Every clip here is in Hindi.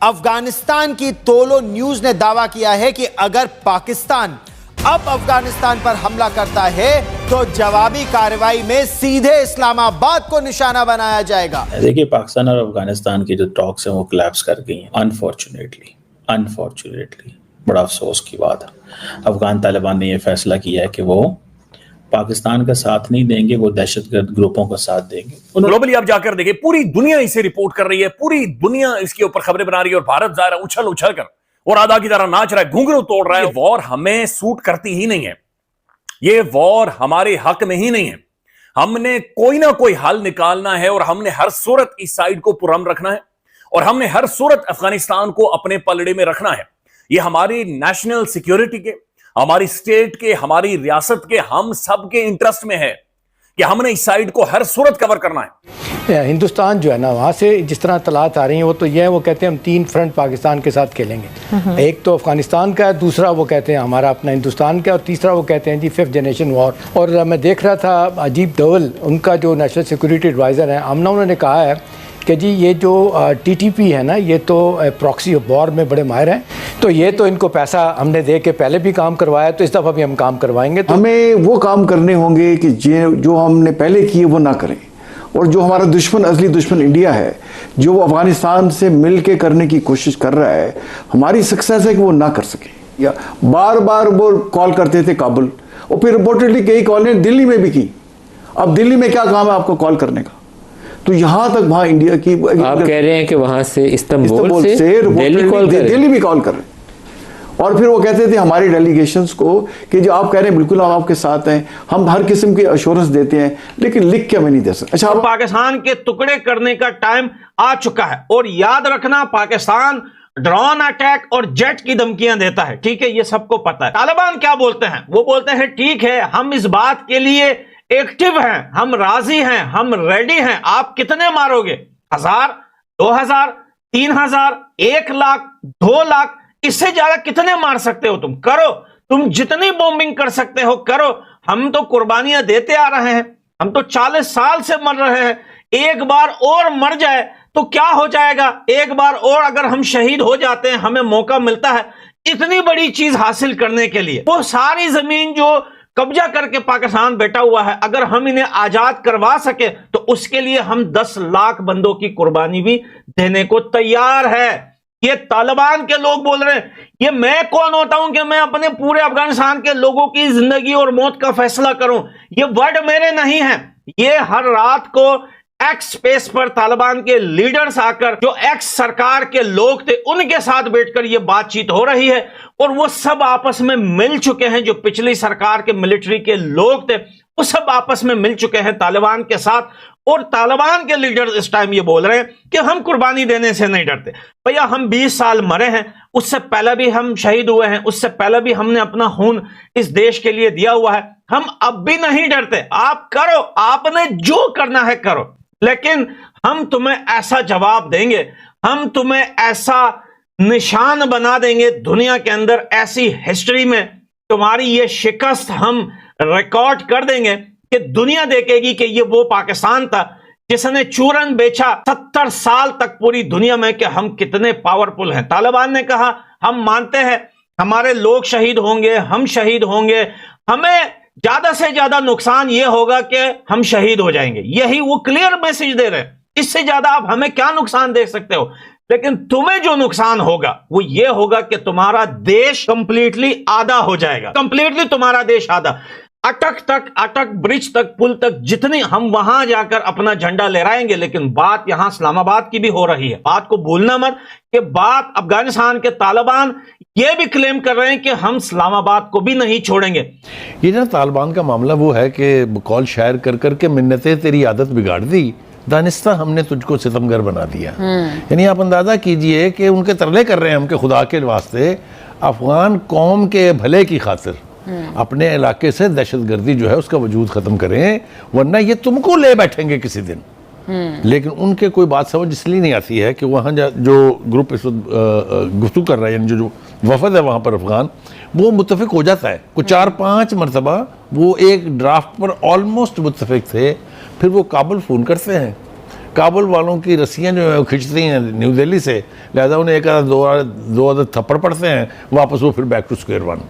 अफगानिस्तान की तोलो न्यूज ने दावा किया है कि अगर पाकिस्तान अब अफगानिस्तान पर हमला करता है तो जवाबी कार्रवाई में सीधे इस्लामाबाद को निशाना बनाया जाएगा। देखिए, पाकिस्तान और अफगानिस्तान की जो टॉक्स हैं वो कोलैप्स कर गई हैं अनफॉर्चुनेटली। बड़ा अफसोस की बात है। अफगान तालिबान ने यह फैसला किया है कि वो पाकिस्तान का साथ नहीं देंगे, वो दहशतगर्द ग्रुपों का साथ देंगे। ग्लोबली आप जाकर देखिए, पूरी दुनिया इसे रिपोर्ट कर रही है, पूरी दुनिया इसके ऊपर खबरें बना रही है और भारत जा रहा है उछल उछल कर और आधा की तरह नाच रहा है, घुंघरू तोड़ रहा है। वॉर हमें सूट करती ही नहीं है, ये वॉर हमारे हक में ही नहीं है। हमने कोई ना कोई हल निकालना है और हमने हर सूरत इस साइड को पुरम रखना है और हमने हर सूरत अफगानिस्तान को अपने पलड़े में रखना है। ये हमारी नेशनल सिक्योरिटी के, हमारी स्टेट के, हमारी रियासत के, हम सब के इंटरेस्ट में है कि हमने इस साइड को हर सूरत कवर करना है। हिंदुस्तान जो है ना, वहाँ से जिस तरह तलात आ रही हैं वो तो ये है, वो कहते हैं हम 3 फ्रंट पाकिस्तान के साथ खेलेंगे। एक तो अफगानिस्तान का है, दूसरा वो कहते हैं हमारा अपना हिंदुस्तान का, और तीसरा वो कहते हैं जी 5th जनरेशन वॉर। और मैं देख रहा था अजीब डोवल, उनका जो नेशनल सिक्योरिटी एडवाइज़र है आमना, उन्होंने कहा है कि जी ये जो TTP है ना, ये तो प्रॉक्सी वॉर में बड़े माहिर हैं, तो ये तो इनको पैसा हमने दे के पहले भी काम करवाया, तो इस दफ़ा भी हम काम करवाएंगे। तो हमें वो काम करने होंगे कि जो हमने पहले किए वो ना करें, और जो हमारा दुश्मन, असली दुश्मन इंडिया है, जो वो अफगानिस्तान से मिल के करने की कोशिश कर रहा है, हमारी सक्सेस है कि वो ना कर सके। या बार बार वो कॉल करते थे काबुल, और फिर रिपोर्टेडली कई कॉलें दिल्ली में भी की। अब दिल्ली में क्या काम है आपको कॉल करने का? तो यहां तक वहां इंडिया की, आप कह रहे हैं कि वहां से इस्तांबुल से दिल्ली भी कॉल कर रहे हैं। और फिर वो कहते थे हमारे डेलीगेशंस को कि जो आप कह रहे हैं बिल्कुल हम आपके साथ हैं, हम हर किस्म की अश्योरेंस देते हैं, लेकिन लिख के हमें नहीं दे सकते। अच्छा, पाकिस्तान के टुकड़े करने का टाइम आ चुका है। और याद रखना, पाकिस्तान ड्रोन अटैक और जेट की धमकियां देता है, ठीक है, ये सबको पता है। तालिबान क्या बोलते हैं? वो बोलते हैं ठीक है, हम इस बात के लिए एक्टिव हैं, हम राजी हैं, हम रेडी हैं। आप कितने मारोगे? 1000, 2000, 3000, 1 लाख, 2 लाख, इससे ज्यादा कितने मार सकते हो? तुम करो, तुम जितनी बॉम्बिंग कर सकते हो करो। हम तो कुर्बानियां देते आ रहे हैं, हम तो 40 साल से मर रहे हैं। एक बार और मर जाए तो क्या हो जाएगा? एक बार और अगर हम शहीद हो जाते हैं, हमें मौका मिलता है इतनी बड़ी चीज हासिल करने के लिए। वो सारी जमीन जो कब्जा करके पाकिस्तान बैठा हुआ है, अगर हम इन्हें आजाद करवा सके तो उसके लिए हम 10 लाख बंदों की कुर्बानी भी देने को तैयार है। ये तालिबान के लोग बोल रहे हैं। ये मैं कौन होता हूं कि मैं अपने पूरे अफगानिस्तान के लोगों की जिंदगी और मौत का फैसला करूं? ये वर्ड मेरे नहीं है। ये हर रात को एक्स स्पेस पर तालिबान के लीडर्स आकर, जो एक्स सरकार के लोग थे, उनके साथ बैठकर ये बातचीत हो रही है। और वो सब आपस में मिल चुके हैं, जो पिछली सरकार के मिलिट्री के लोग थे वो सब आपस में मिल चुके हैं तालिबान के साथ। और तालिबान के लीडर्स इस टाइम ये बोल रहे हैं कि हम कुर्बानी देने से नहीं डरते। भैया, हम 20 साल मरे हैं, उससे पहले भी हम शहीद हुए हैं, उससे पहले भी हमने अपना खून इस देश के लिए दिया हुआ है। हम अब भी नहीं डरते। आप करो, आपने जो करना है करो, लेकिन हम तुम्हें ऐसा जवाब देंगे, हम तुम्हें ऐसा निशान बना देंगे दुनिया के अंदर, ऐसी हिस्ट्री में तुम्हारी ये शिकस्त हम रिकॉर्ड कर देंगे कि दुनिया देखेगी कि ये वो पाकिस्तान था जिसने चूरन बेचा 70 साल तक पूरी दुनिया में, कि हम कितने पावरफुल हैं। तालिबान ने कहा हम मानते हैं हमारे लोग शहीद होंगे, हम शहीद होंगे, हमें ज्यादा से ज्यादा नुकसान ये होगा कि हम शहीद हो जाएंगे। यही वो क्लियर मैसेज दे रहे हैं। इससे ज्यादा आप हमें क्या नुकसान दे सकते हो? लेकिन तुम्हें जो नुकसान होगा वो ये होगा कि तुम्हारा देश कंप्लीटली आधा हो जाएगा, कंप्लीटली तुम्हारा देश आधा। अटक ब्रिज तक, पुल तक, जितनी हम वहां जाकर अपना झंडा लहराएंगे। लेकिन बात यहां इस्लामाबाद की भी हो रही है। बात को भूलना मत कि बात अफगानिस्तान के तालिबान ये भी क्लेम कर रहे हैं कि हम इस्लामाबाद को भी नहीं छोड़ेंगे। ये ना तालिबान का मामला वो है कि कॉल शायर कर करके मिन्नतें तेरी आदत बिगाड़ दी, दानिस्ता हमने तुझको सितमगर बना दिया। यानी आप अंदाजा कीजिए कि उनके तरले कर रहे हैं हम कि खुदा के वास्ते अफगान कौम के भले की खातिर अपने इलाके से दहशतगर्दी जो है उसका वजूद ख़त्म करें, वरना ये तुमको ले बैठेंगे किसी दिन। लेकिन उनके कोई बात समझ इसलिए नहीं आती है कि वहाँ जो ग्रुप इस वक्त गुफ्तगू कर रहा है, यानी जो वफद है वहाँ पर अफगान, वो मुत्तफिक हो जाता है। कुछ 4-5 मरतबा वो एक ड्राफ्ट पर ऑलमोस्ट मुत्तफिक थे, फिर वो काबुल फ़ोन करते हैं, काबुल वालों की रस्सियाँ जो है वो खिंचती हैं न्यू दिल्ली से, लिहाजा उन्हें एक दो आधा थप्पड़ पड़ते हैं, वापस वो फिर बैक टू स्क्वायर वन।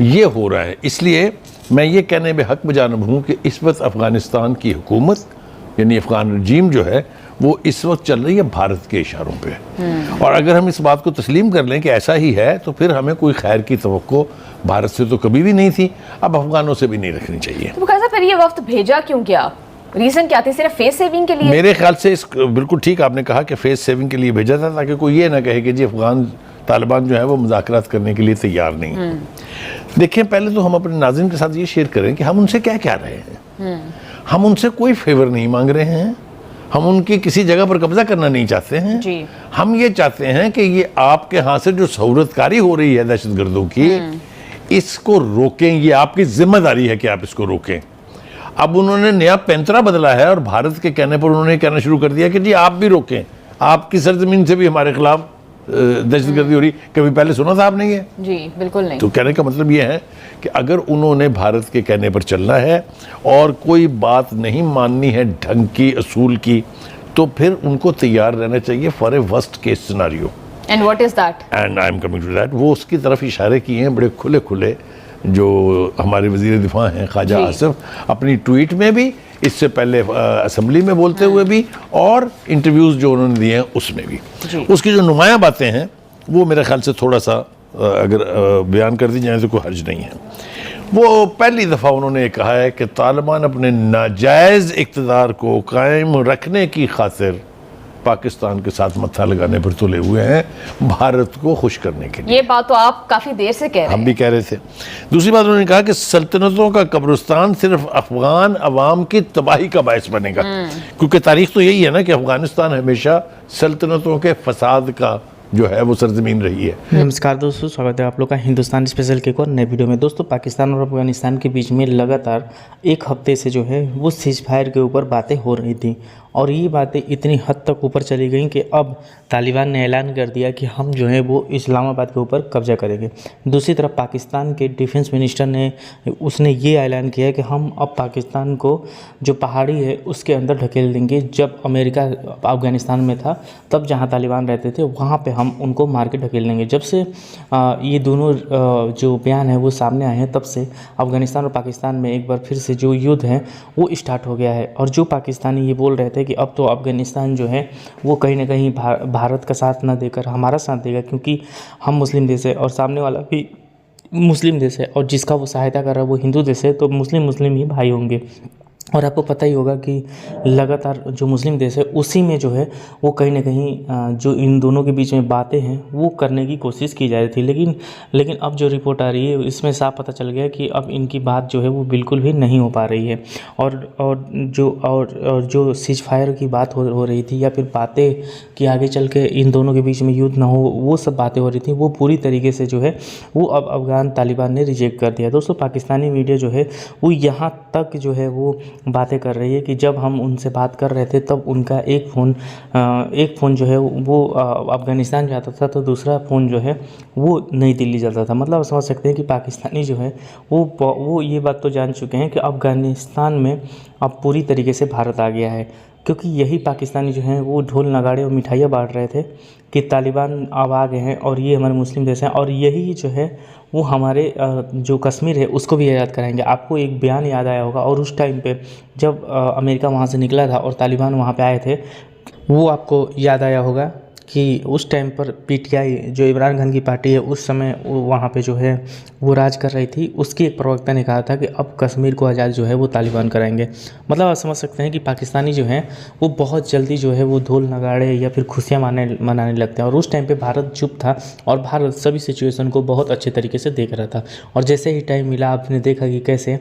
ये हो रहा है। इसलिए मैं ये कहने में हक बजानब हूँ कि इस वक्त अफ़गानिस्तान की हुकूमत यानी अफ़गान रजीम जो है वो इस वक्त चल रही है भारत के इशारों पे। और अगर हम इस बात को तस्लीम कर लें कि ऐसा ही है तो फिर हमें कोई खैर की तवक्को भारत से तो कभी भी नहीं थी, अब अफगानों से भी नहीं रखनी चाहिए। तो कैसा फिर ये वक्त भेजा क्यों क्या? रीजन क्या थी? सिर्फ फेस सेविंग के लिए? मेरे ख्याल से बिल्कुल ठीक आपने कहा कि फेस सेविंग के लिए भेजा था, ताकि कोई ये ना कहे कि जी अफगान तालिबान जो है वो मुज़ाकरात करने के लिए तैयार नहीं है। देखिए, पहले तो हम अपने नाज़रीन के साथ ये शेयर करें कि हम उनसे क्या क्या रहे हैं। हम उनसे कोई फेवर नहीं मांग रहे हैं, हम उनकी किसी जगह पर कब्जा करना नहीं चाहते हैं जी। हम ये चाहते हैं कि ये आपके हाथ से जो सहूलतकारी हो रही है दहशतगर्दों की, इसको रोकें। ये आपकी जिम्मेदारी है कि आप इसको रोकें। अब उन्होंने नया पैंतरा बदला है और भारत के कहने पर उन्होंने कहना शुरू कर दिया कि जी आप भी रोकें, आपकी सरजमीन से भी हमारे खिलाफ दहशतगर्दी हो रही। कभी पहले सुना था आपने ये? जी बिल्कुल नहीं। तो कहने का मतलब ये है कि अगर उन्होंने भारत के कहने पर चलना है और कोई बात नहीं माननी है ढंग की, असूल की, तो फिर उनको तैयार रहना चाहिए for a worst case scenario. And what is that? And I am coming to that. वो उसकी तरफ इशारे किए हैं बड़े खुले खुले, जो हमारे वजीर दिफा हैं ख्वाजा आसिफ अपनी ट्वीट में भी, इससे पहले असेंबली में बोलते हुए भी, और इंटरव्यूज़ जो उन्होंने दिए हैं उसमें भी। उसकी जो नुमाया बातें हैं वो मेरे ख्याल से थोड़ा सा अगर बयान कर दी जाए तो कोई हर्ज नहीं है। वो पहली दफ़ा उन्होंने कहा है कि तालिबान अपने नाजायज़ इक़्तिदार को कायम रखने की खातिर पाकिस्तान के साथ मत्था लगाने पर तुले हुए हैं, भारत को खुश करने के लिए। ये बात तो आप काफी देर से कह रहे हैं। हम भी कह रहे थे। दूसरी बात उन्होंने कहा कि सल्तनतों का कब्रिस्तान सिर्फ अफगान अवाम की तबाही का बायस बनेगा, क्योंकि तारीख तो यही है ना कि अफगानिस्तान हमेशा सल्तनतों के फसाद का जो है वो सरजमीन रही है। नमस्कार दोस्तों, स्वागत है आप लोग का हिंदुस्तान स्पेशल के एक और नए वीडियो में। दोस्तों, पाकिस्तान और अफगानिस्तान के बीच में लगातार एक हफ्ते से जो है वो सीज फायर के ऊपर बातें हो रही थी, और ये बातें इतनी हद तक ऊपर चली गई कि अब तालिबान ने ऐलान कर दिया कि हम जो है वो इस्लामाबाद के ऊपर कब्जा करेंगे। दूसरी तरफ पाकिस्तान के डिफेंस मिनिस्टर ने उसने ये ऐलान किया है कि हम अब पाकिस्तान को जो पहाड़ी है उसके अंदर ढकेल देंगे। जब अमेरिका अफगानिस्तान में था तब जहाँ तालिबान रहते थे वहाँ पे हम उनको मार के ढकेल देंगे। जब से ये दोनों जो बयान है वो सामने आए हैं तब से अफगानिस्तान और पाकिस्तान में एक बार फिर से जो युद्ध है वो स्टार्ट हो गया है। और जो पाकिस्तानी ये बोल रहे थे कि अब तो अफगानिस्तान जो है वो कहीं ना कहीं भारत का साथ ना देकर हमारा साथ देगा, क्योंकि हम मुस्लिम देश है और सामने वाला भी मुस्लिम देश है, और जिसका वो सहायता कर रहा है वो हिंदू देश है, तो मुस्लिम ही भाई होंगे। और आपको पता ही होगा कि लगातार जो मुस्लिम देश है उसी में जो है वो कहीं ना कहीं जो इन दोनों के बीच में बातें हैं वो करने की कोशिश की जा रही थी। लेकिन अब जो रिपोर्ट आ रही है इसमें साफ पता चल गया कि अब इनकी बात जो है वो बिल्कुल भी नहीं हो पा रही है। और जो सीज फायर की बात हो रही थी, या फिर बातें कि आगे चल के इन दोनों के बीच में युद्ध ना हो, वो सब बातें हो रही थी, वो पूरी तरीके से जो है वो अब अफगान तालिबान ने रिजेक्ट कर दिया। दोस्तों, पाकिस्तानी मीडिया जो है वो यहाँ तक जो है वो बातें कर रही है कि जब हम उनसे बात कर रहे थे तब उनका एक फ़ोन जो है वो अफ़गानिस्तान जाता था, तो दूसरा फ़ोन जो है वो नई दिल्ली जाता था। मतलब समझ सकते हैं कि पाकिस्तानी जो है वो ये बात तो जान चुके हैं कि अफ़गानिस्तान में अब पूरी तरीके से भारत आ गया है, क्योंकि यही पाकिस्तानी जो हैं वो ढोल नगाड़े और मिठाइयाँ बांट रहे थे कि तालिबान अब आ गए हैं और ये हमारे मुस्लिम देश हैं, और यही जो है वो हमारे जो कश्मीर है उसको भी याद कराएंगे। आपको एक बयान याद आया होगा, और उस टाइम पे जब अमेरिका वहाँ से निकला था और तालिबान वहाँ पे आए थे, वो आपको याद आया होगा कि उस टाइम पर पीटीआई जो इमरान खान की पार्टी है उस समय वहाँ पे जो है वो राज कर रही थी। उसकी एक प्रवक्ता ने कहा था कि अब कश्मीर को आज़ाद जो है वो तालिबान कराएंगे। मतलब आप समझ सकते हैं कि पाकिस्तानी जो हैं वो बहुत जल्दी जो है वो ढोल नगाड़े या फिर खुशियाँ मनाने लगते हैं, और उस टाइम पे भारत चुप था और भारत सभी सिचुएशन को बहुत अच्छे तरीके से देख रहा था। और जैसे ही टाइम मिला आपने देखा कि कैसे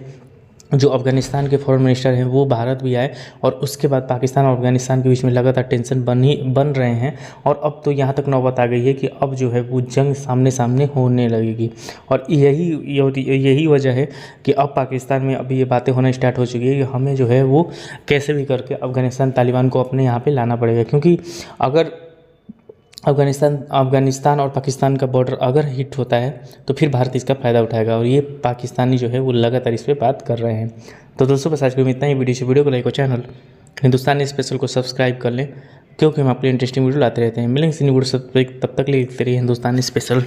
जो अफ़गानिस्तान के फॉरेन मिनिस्टर हैं वो भारत भी आए, और उसके बाद पाकिस्तान और अफ़गानिस्तान के बीच में लगातार टेंशन बन रहे हैं। और अब तो यहाँ तक नौबत आ गई है कि अब जो है वो जंग सामने सामने होने लगेगी। और यही वजह है कि अब पाकिस्तान में अभी ये बातें होना स्टार्ट हो चुकी है कि हमें जो है वो कैसे भी करके अफ़गानिस्तान तालिबान को अपने यहाँ पर लाना पड़ेगा, क्योंकि अगर अफ़गानिस्तान और पाकिस्तान का बॉर्डर अगर हिट होता है तो फिर भारत इसका फ़ायदा उठाएगा, और ये पाकिस्तानी जो है वो लगातार इस पर बात कर रहे हैं। तो दोस्तों, बस आज को इतना ही। वीडियो को लाइक और चैनल हिंदुस्तानी स्पेशल को सब्सक्राइब कर लें, क्योंकि हम अपनी इंटरेस्टिंग वीडियो लाते रहते हैं। मिलेंगे वीडियो तब तक ले लिखते रहिए हिंदुस्तानी स्पेशल।